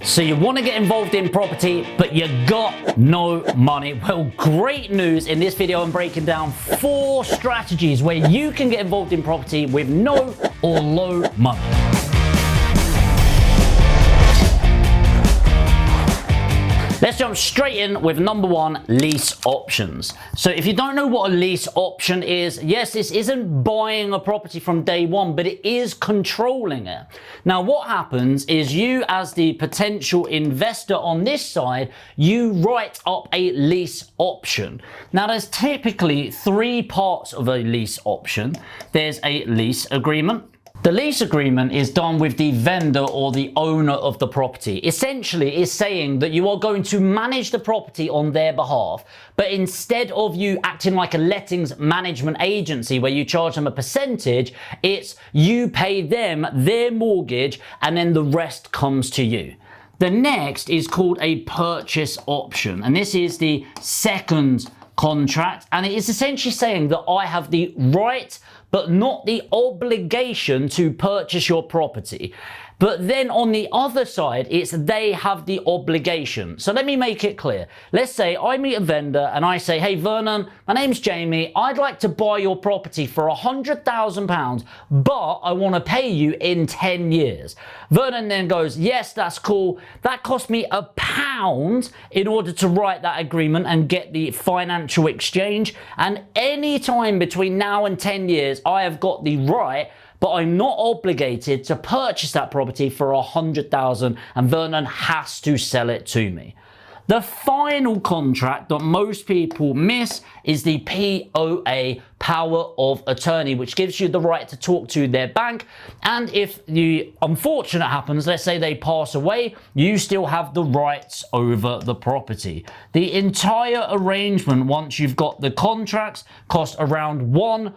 So you want to get involved in property, but you got no money. Well, great news. In this video, I'm breaking down 4 strategies where you can get involved in property with no or low money. Let's jump straight in with number 1, lease options. So if you don't know what a lease option is, yes, this isn't buying a property from day one, but it is controlling it. Now, what happens is you, as the potential investor on this side, you write up a lease option. Now, there's typically 3 parts of a lease option. There's a lease agreement. The lease agreement is done with the vendor or the owner of the property. Essentially, it's saying that you are going to manage the property on their behalf, but instead of you acting like a lettings management agency where you charge them a percentage, it's you pay them their mortgage and then the rest comes to you. The next is called a purchase option, and this is the second contract, and it is essentially saying that I have the right but not the obligation to purchase your property. But then on the other side, it's they have the obligation. So let me make it clear. Let's say I meet a vendor and I say, hey Vernon, my name's Jamie. I'd like to buy your property for £100,000, but I want to pay you in 10 years. Vernon then goes, yes, that's cool. That cost me £1 in order to write that agreement and get the financial exchange. And any time between now and 10 years, I have got the right, but I'm not obligated to purchase that property for £100,000, and Vernon has to sell it to me. The final contract that most people miss is the POA, power of attorney, which gives you the right to talk to their bank. And if the unfortunate happens, let's say they pass away, you still have the rights over the property. The entire arrangement, once you've got the contracts, costs around £1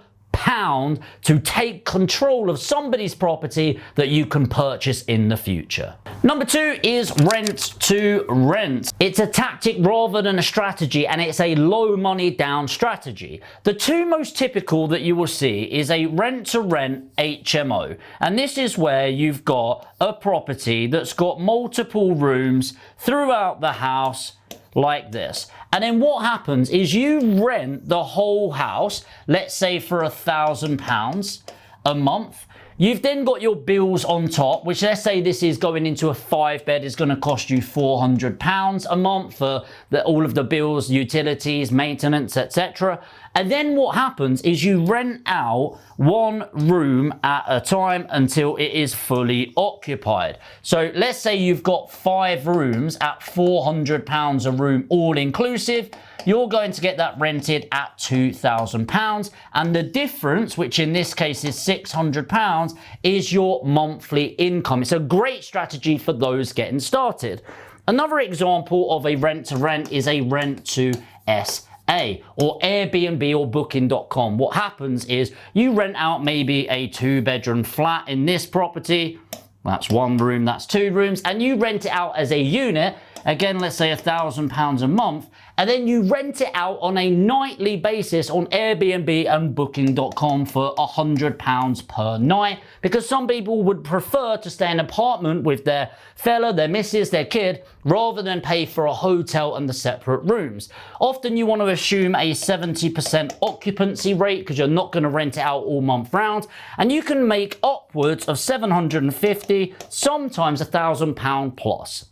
to take control of somebody's property that you can purchase in the future. Number 2 is rent to rent. It's a tactic rather than a strategy, and it's a low money down strategy. The 2 most typical that you will see is a rent to rent HMO, and this is where you've got a property that's got multiple rooms throughout the house like this. And then what happens is you rent the whole house, let's say for £1,000 a month. You've then got your bills on top, which let's say this is going into a 5-bed, is going to cost you £400 a month for all of the bills, utilities, maintenance, etc. And then what happens is you rent out 1 room at a time until it is fully occupied. So let's say you've got 5 rooms at £400 a room all inclusive. You're going to get that rented at £2,000, and the difference, which in this case is £600, is your monthly income. It's a great strategy for those getting started. Another example of a rent to rent is a rent to SA, or Airbnb or Booking.com. What happens is you rent out maybe a 2-bedroom flat in this property. That's 1 room, that's 2 rooms, and you rent it out as a unit. Again, let's say £1,000 a month, and then you rent it out on a nightly basis on Airbnb and Booking.com for £100 per night, because some people would prefer to stay in an apartment with their fella, their missus, their kid, rather than pay for a hotel and the separate rooms. Often you want to assume a 70% occupancy rate because you're not going to rent it out all month round, and you can make upwards of £750, sometimes £1,000 plus.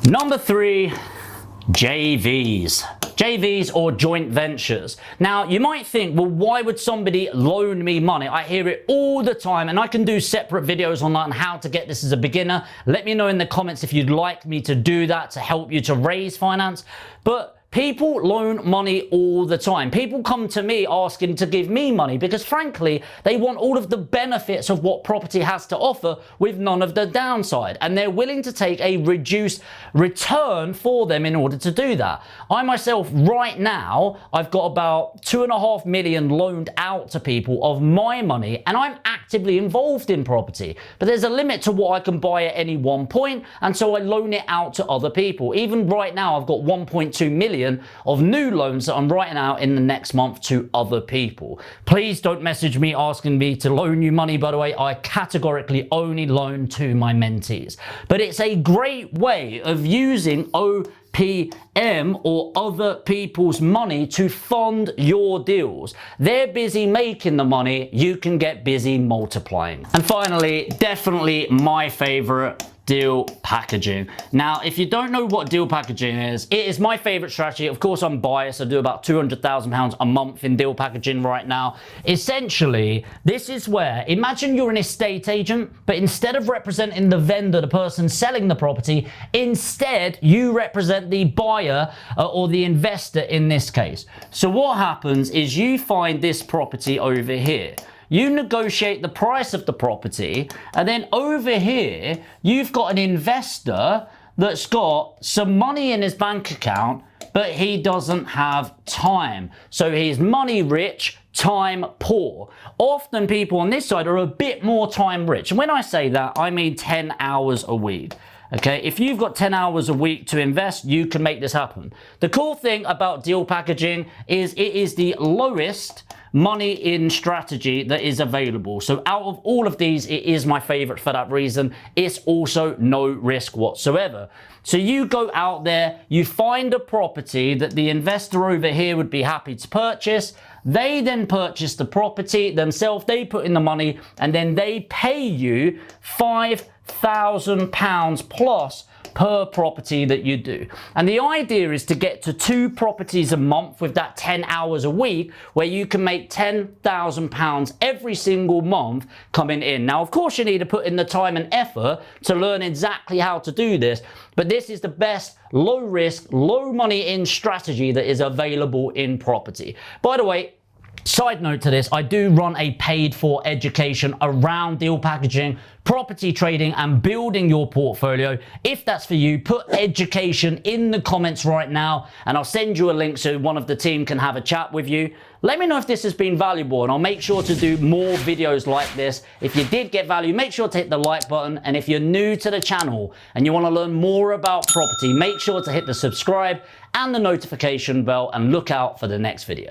Number 3, JVs. JVs or joint ventures. Now, you might think, well, why would somebody loan me money? I hear it all the time, and I can do separate videos on that and how to get this as a beginner. Let me know in the comments if you'd like me to do that to help you to raise finance. But people loan money all the time. People come to me asking to give me money because, frankly, they want all of the benefits of what property has to offer with none of the downside. And they're willing to take a reduced return for them in order to do that. I myself, right now, I've got about £2.5 million loaned out to people of my money, and I'm actively involved in property. But there's a limit to what I can buy at any one point, and so I loan it out to other people. Even right now, I've got 1.2 million million of new loans that I'm writing out in the next month to other people. Please don't message me asking me to loan you money, by the way. I categorically only loan to my mentees. But it's a great way of using OPM or other people's money to fund your deals. They're busy making the money, you can get busy multiplying. And finally, definitely my favorite, deal packaging. Now, if you don't know what deal packaging is, it is my favorite strategy. Of course, I'm biased. I do about £200,000 a month in deal packaging right now. Essentially, this is where, imagine you're an estate agent, but instead of representing the vendor, the person selling the property, instead you represent the buyer or the investor in this case. So what happens is you find this property over here. You negotiate the price of the property, and then over here, you've got an investor that's got some money in his bank account, but he doesn't have time. So he's money rich, time poor. Often people on this side are a bit more time rich. And when I say that, I mean 10 hours a week. Okay, if you've got 10 hours a week to invest, you can make this happen. The cool thing about deal packaging is it is the lowest money in strategy that is available. So out of all of these, it is my favorite for that reason. It's also no risk whatsoever. So you go out there, you find a property that the investor over here would be happy to purchase. They then purchase the property themselves, they put in the money, and then they pay you £5,000 plus per property that you do. And the idea is to get to 2 properties a month with that 10 hours a week, where you can make £10,000 every single month coming in. Now, of course, you need to put in the time and effort to learn exactly how to do this, but this is the best low risk, low money in strategy that is available in property. By the way, side note to this, I do run a paid for education around deal packaging, property trading, and building your portfolio. If that's for you, put education in the comments right now, and I'll send you a link so one of the team can have a chat with you. Let me know if this has been valuable, and I'll make sure to do more videos like this. If you did get value, make sure to hit the like button. And if you're new to the channel and you want to learn more about property, make sure to hit the subscribe and the notification bell, and look out for the next video.